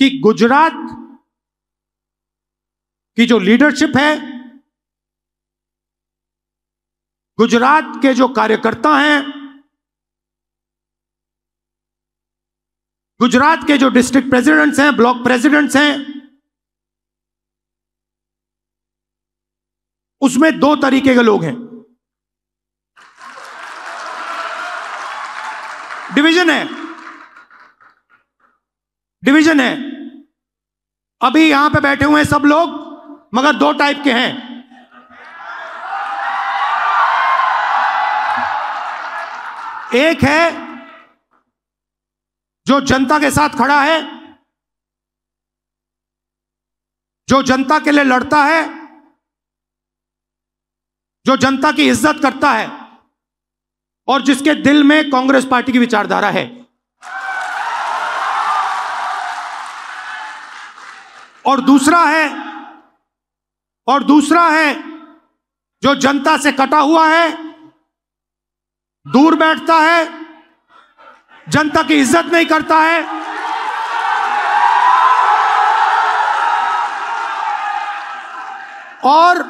कि गुजरात की जो लीडरशिप है, गुजरात के जो कार्यकर्ता हैं, गुजरात के जो डिस्ट्रिक्ट प्रेसिडेंट्स हैं, ब्लॉक प्रेसिडेंट्स हैं, उसमें दो तरीके के लोग हैं। डिवीजन है, डिवीजन है। अभी यहां पे बैठे हुए हैं सब लोग, मगर दो टाइप के हैं। एक है जो जनता के साथ खड़ा है, जो जनता के लिए लड़ता है, जो जनता की इज्जत करता है और जिसके दिल में कांग्रेस पार्टी की विचारधारा है। और दूसरा है जो जनता से कटा हुआ है, दूर बैठता है, जनता की इज्जत नहीं करता है, और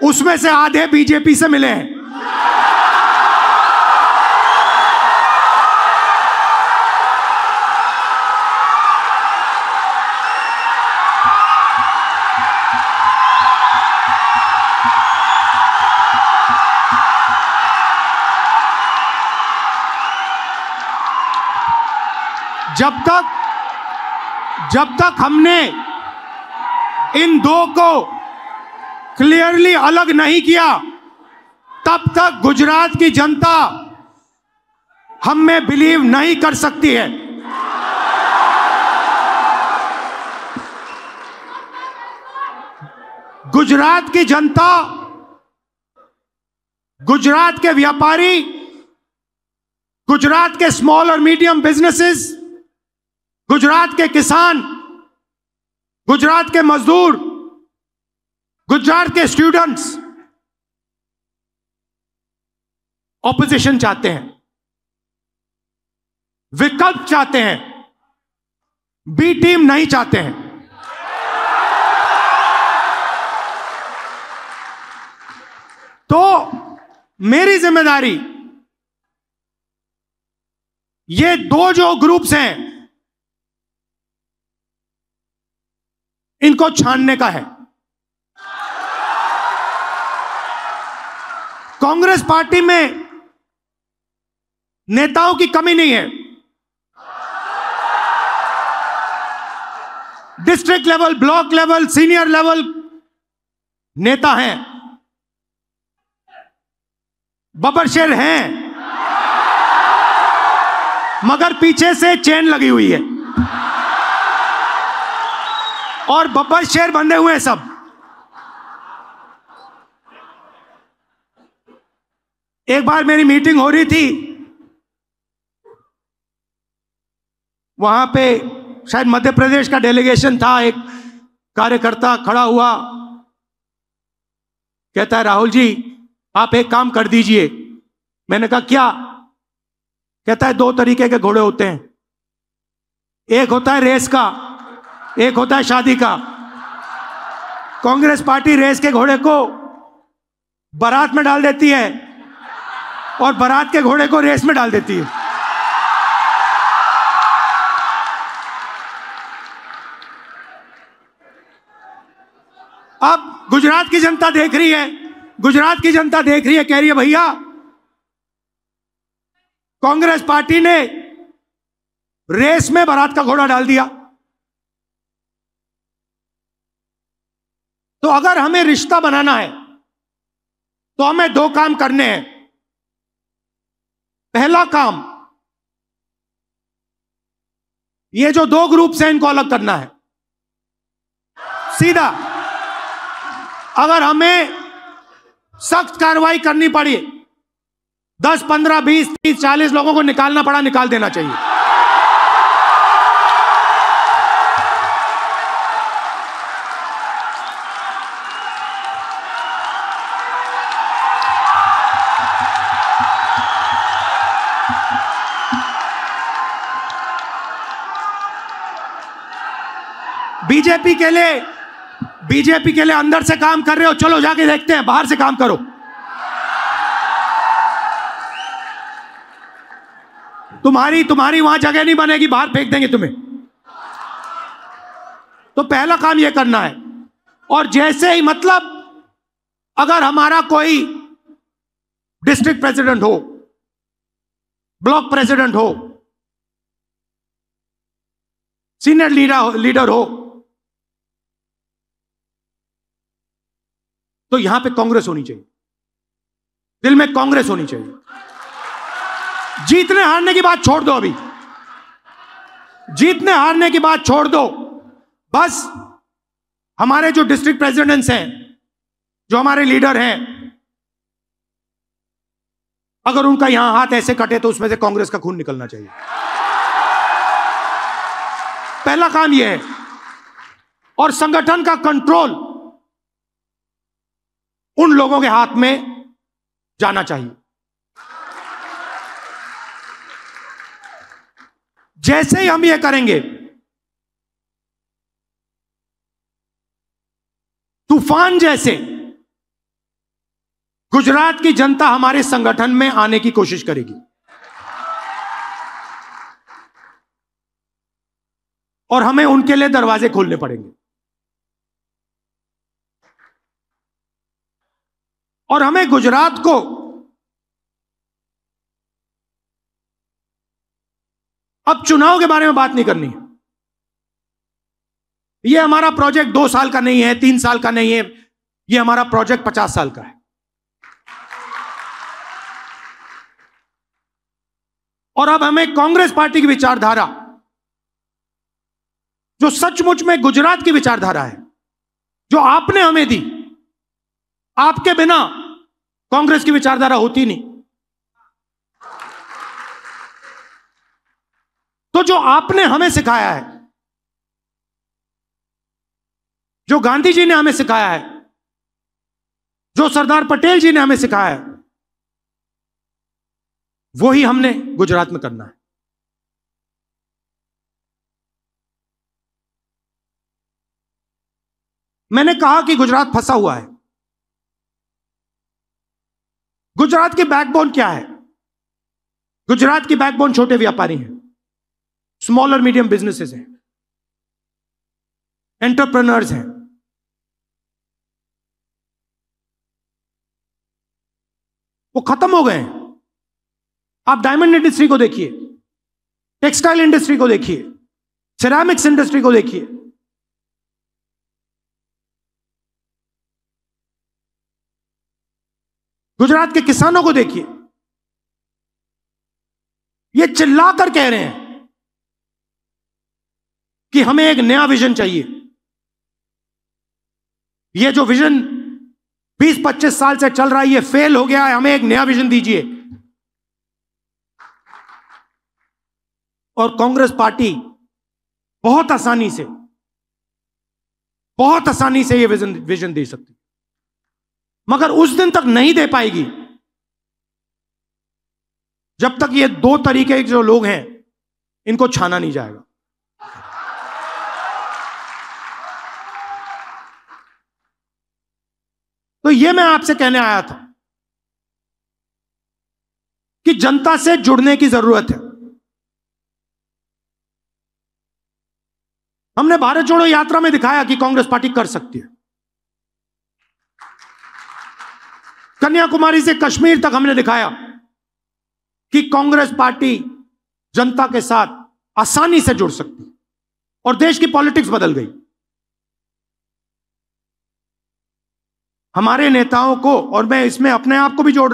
उसमें से आधे बीजेपी से मिले हैं। जब तक हमने इन दो को क्लियरली अलग नहीं किया, तब तक गुजरात की जनता हम में बिलीव नहीं कर सकती है। गुजरात की जनता, गुजरात के व्यापारी, गुजरात के स्मॉल और मीडियम बिजनेसेस, गुजरात के किसान, गुजरात के मजदूर, गुजरात के स्टूडेंट्स ऑपोजिशन चाहते हैं, विकल्प चाहते हैं, बी टीम नहीं चाहते हैं। तो मेरी जिम्मेदारी ये दो जो ग्रुप्स हैं इनको छानने का है। कांग्रेस पार्टी में नेताओं की कमी नहीं है। District level, block level, senior level नेता हैं, बब्बर शेर हैं, मगर पीछे से चेन लगी हुई है और बब्बर शेर बंधे हुए हैं सब। एक बार मेरी मीटिंग हो रही थी, वहां पे शायद मध्य प्रदेश का डेलीगेशन था। एक कार्यकर्ता खड़ा हुआ, कहता है राहुल जी आप एक काम कर दीजिए। मैंने कहा क्या? कहता है दो तरीके के घोड़े होते हैं, एक होता है रेस का, एक होता है शादी का। कांग्रेस पार्टी रेस के घोड़े को बारात में डाल देती है और बारात के घोड़े को रेस में डाल देती है। अब गुजरात की जनता देख रही है, गुजरात की जनता देख रही है, कह रही है भैया कांग्रेस पार्टी ने रेस में बारात का घोड़ा डाल दिया। तो अगर हमें रिश्ता बनाना है तो हमें दो काम करने हैं। पहला काम, ये जो दो ग्रुप्स हैं इनको अलग करना है सीधा। अगर हमें सख्त कार्रवाई करनी पड़ी, 10, 15, 20, 30, 40 लोगों को निकालना पड़ा, निकाल देना चाहिए। बीजेपी के लिए अंदर से काम कर रहे हो, चलो जाके देखते हैं, बाहर से काम करो। तुम्हारी वहां जगह नहीं बनेगी, बाहर फेंक देंगे तुम्हें। तो पहला काम यह करना है। और जैसे ही, मतलब अगर हमारा कोई डिस्ट्रिक्ट प्रेसिडेंट हो, ब्लॉक प्रेसिडेंट हो, सीनियर लीडर हो, तो यहां पे कांग्रेस होनी चाहिए, दिल में कांग्रेस होनी चाहिए। जीतने हारने की बात छोड़ दो, अभी जीतने हारने की बात छोड़ दो। बस हमारे जो डिस्ट्रिक्ट प्रेसिडेंट्स हैं, जो हमारे लीडर हैं, अगर उनका यहां हाथ ऐसे कटे तो उसमें से कांग्रेस का खून निकलना चाहिए। पहला काम यह है। और संगठन का कंट्रोल उन लोगों के हाथ में जाना चाहिए। जैसे ही हम ये करेंगे, तूफान जैसे गुजरात की जनता हमारे संगठन में आने की कोशिश करेगी। और हमें उनके लिए दरवाजे खोलने पड़ेंगे। और हमें गुजरात को अब चुनाव के बारे में बात नहीं करनी है। यह हमारा प्रोजेक्ट 2 साल का नहीं है, 3 साल का नहीं है, यह हमारा प्रोजेक्ट 50 साल का है। और अब हमें कांग्रेस पार्टी की विचारधारा, जो सचमुच में गुजरात की विचारधारा है, जो आपने हमें दी, आपके बिना कांग्रेस की विचारधारा होती नहीं। तो जो आपने हमें सिखाया है, जो गांधी जी ने हमें सिखाया है, जो सरदार पटेल जी ने हमें सिखाया है, वही हमने गुजरात में करना है। मैंने कहा कि गुजरात फंसा हुआ है। गुजरात की बैकबोन क्या है? गुजरात की बैकबोन छोटे व्यापारी हैं, स्मॉल और मीडियम बिजनेसेस हैं, एंटरप्रेन्योर्स हैं। वो खत्म हो गए हैं। आप डायमंड इंडस्ट्री को देखिए, टेक्सटाइल इंडस्ट्री को देखिए, सिरेमिक्स इंडस्ट्री को देखिए। गुजरात के किसानों को देखिए। ये चिल्लाकर कह रहे हैं कि हमें एक नया विजन चाहिए। ये जो विजन 20-25 साल से चल रहा है, ये फेल हो गया है, हमें एक नया विजन दीजिए। और कांग्रेस पार्टी बहुत आसानी से ये विजन दे सकती, मगर उस दिन तक नहीं दे पाएगी जब तक ये 2 तरीके के जो लोग हैं, इनको छाना नहीं जाएगा। तो ये मैं आपसे कहने आया था कि जनता से जुड़ने की जरूरत है। हमने भारत जोड़ो यात्रा में दिखाया कि कांग्रेस पार्टी कर सकती है। कन्याकुमारी से कश्मीर तक हमने दिखाया कि कांग्रेस पार्टी जनता के साथ आसानी से जुड़ सकती है। और देश की पॉलिटिक्स बदल गई। हमारे नेताओं को, और मैं इसमें अपने आप को भी जोड़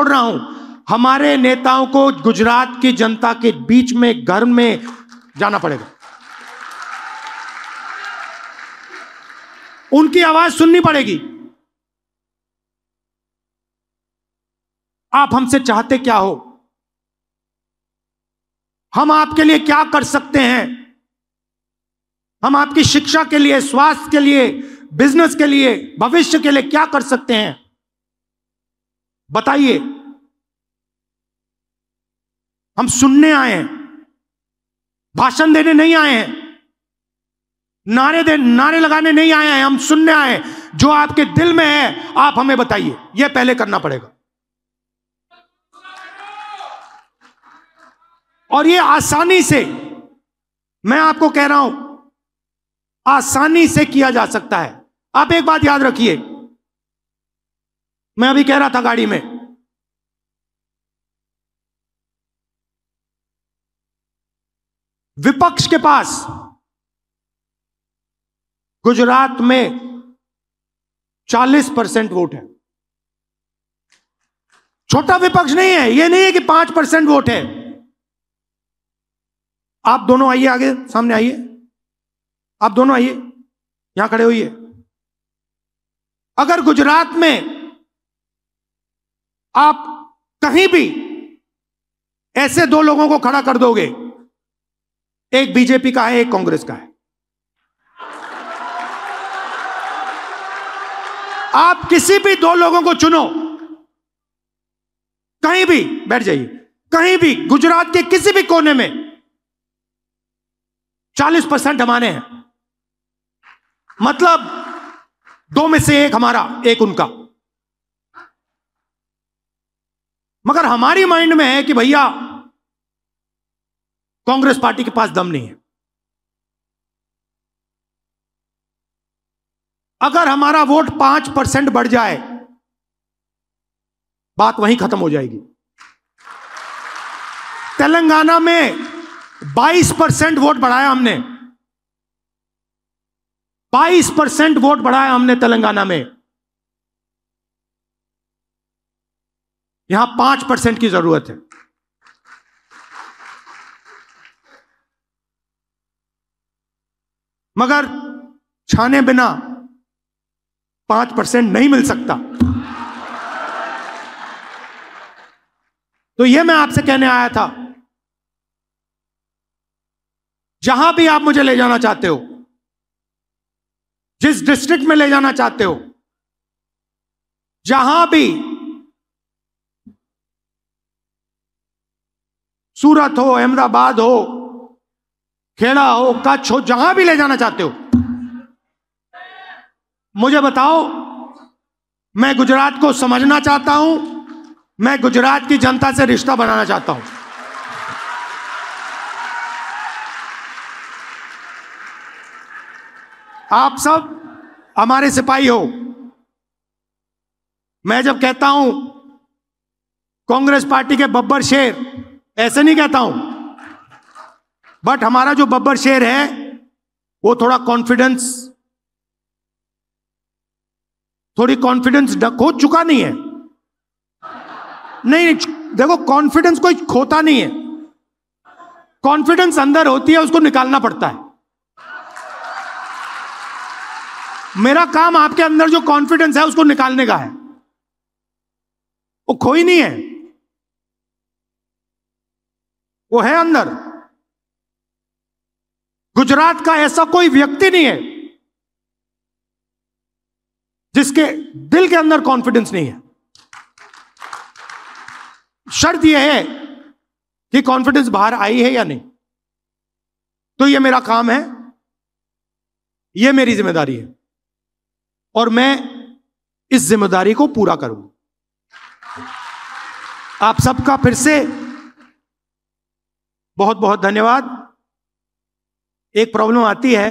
रहा हूं, हमारे नेताओं को गुजरात की जनता के बीच में, घर में जाना पड़ेगा। उनकी आवाज सुननी पड़ेगी। आप हमसे चाहते क्या हो, हम आपके लिए क्या कर सकते हैं, हम आपकी शिक्षा के लिए, स्वास्थ्य के लिए, बिजनेस के लिए, भविष्य के लिए क्या कर सकते हैं, बताइए। हम सुनने आए हैं, भाषण देने नहीं आए हैं, नारे लगाने नहीं आए हैं, हम सुनने आए हैं। जो आपके दिल में है आप हमें बताइए, यह पहले करना पड़ेगा। और ये आसानी से, मैं आपको कह रहा हूं, आसानी से किया जा सकता है। आप एक बात याद रखिए, मैं अभी कह रहा था गाड़ी में, विपक्ष के पास गुजरात में 40% वोट है। छोटा विपक्ष नहीं है, यह नहीं है कि 5% वोट है। आप दोनों आइए, आगे सामने आइए, आप दोनों आइए, यहां खड़े होइए। अगर गुजरात में आप कहीं भी ऐसे दो लोगों को खड़ा कर दोगे, एक बीजेपी का है, एक कांग्रेस का है, आप किसी भी दो लोगों को चुनो, कहीं भी बैठ जाइए, कहीं भी गुजरात के किसी भी कोने में 40% हमारे हैं। मतलब दो में से एक हमारा, एक उनका। मगर हमारी माइंड में है कि भैया कांग्रेस पार्टी के पास दम नहीं है। अगर हमारा वोट 5% बढ़ जाए, बात वहीं खत्म हो जाएगी। तेलंगाना में 22% वोट बढ़ाया हमने, 22% वोट बढ़ाया हमने तेलंगाना में। यहां 5% की जरूरत है। मगर छाने बिना 5% नहीं मिल सकता। तो यह मैं आपसे कहने आया था, जहां भी आप मुझे ले जाना चाहते हो, जिस डिस्ट्रिक्ट में ले जाना चाहते हो, जहां भी, सूरत हो, अहमदाबाद हो, खेड़ा हो, कच्छ हो, जहां भी ले जाना चाहते हो, मुझे बताओ। मैं गुजरात को समझना चाहता हूं, मैं गुजरात की जनता से रिश्ता बनाना चाहता हूं। आप सब हमारे सिपाही हो। मैं जब कहता हूं कांग्रेस पार्टी के बब्बर शेर, ऐसे नहीं कहता हूं, बट हमारा जो बब्बर शेर है वो थोड़ी कॉन्फिडेंस खो चुका नहीं है। नहीं, देखो, कॉन्फिडेंस कोई खोता नहीं है। कॉन्फिडेंस अंदर होती है, उसको निकालना पड़ता है। मेरा काम आपके अंदर जो कॉन्फिडेंस है उसको निकालने का है, वो खोई नहीं है, वो है अंदर। गुजरात का ऐसा कोई व्यक्ति नहीं है जिसके दिल के अंदर कॉन्फिडेंस नहीं है। शर्त यह है कि कॉन्फिडेंस बाहर आई है या नहीं। तो यह मेरा काम है, यह मेरी जिम्मेदारी है, और मैं इस जिम्मेदारी को पूरा करूंगा। आप सबका फिर से बहुत बहुत धन्यवाद। एक प्रॉब्लम आती है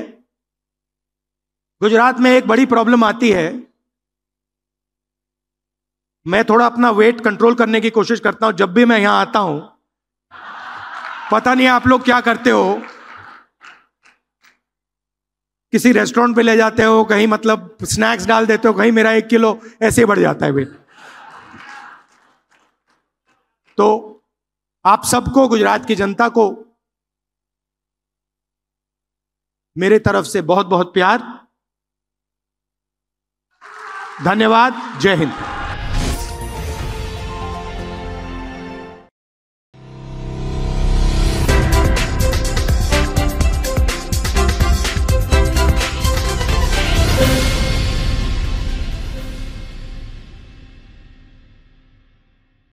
गुजरात में, एक बड़ी प्रॉब्लम आती है। मैं थोड़ा अपना वेट कंट्रोल करने की कोशिश करता हूं जब भी मैं यहां आता हूं। पता नहीं आप लोग क्या करते हो, किसी रेस्टोरेंट पे ले जाते हो, कहीं मतलब स्नैक्स डाल देते हो, कहीं मेरा 1 किलो ऐसे बढ़ जाता है वेट। तो आप सबको, गुजरात की जनता को मेरे तरफ से बहुत बहुत प्यार, धन्यवाद। जय हिंद।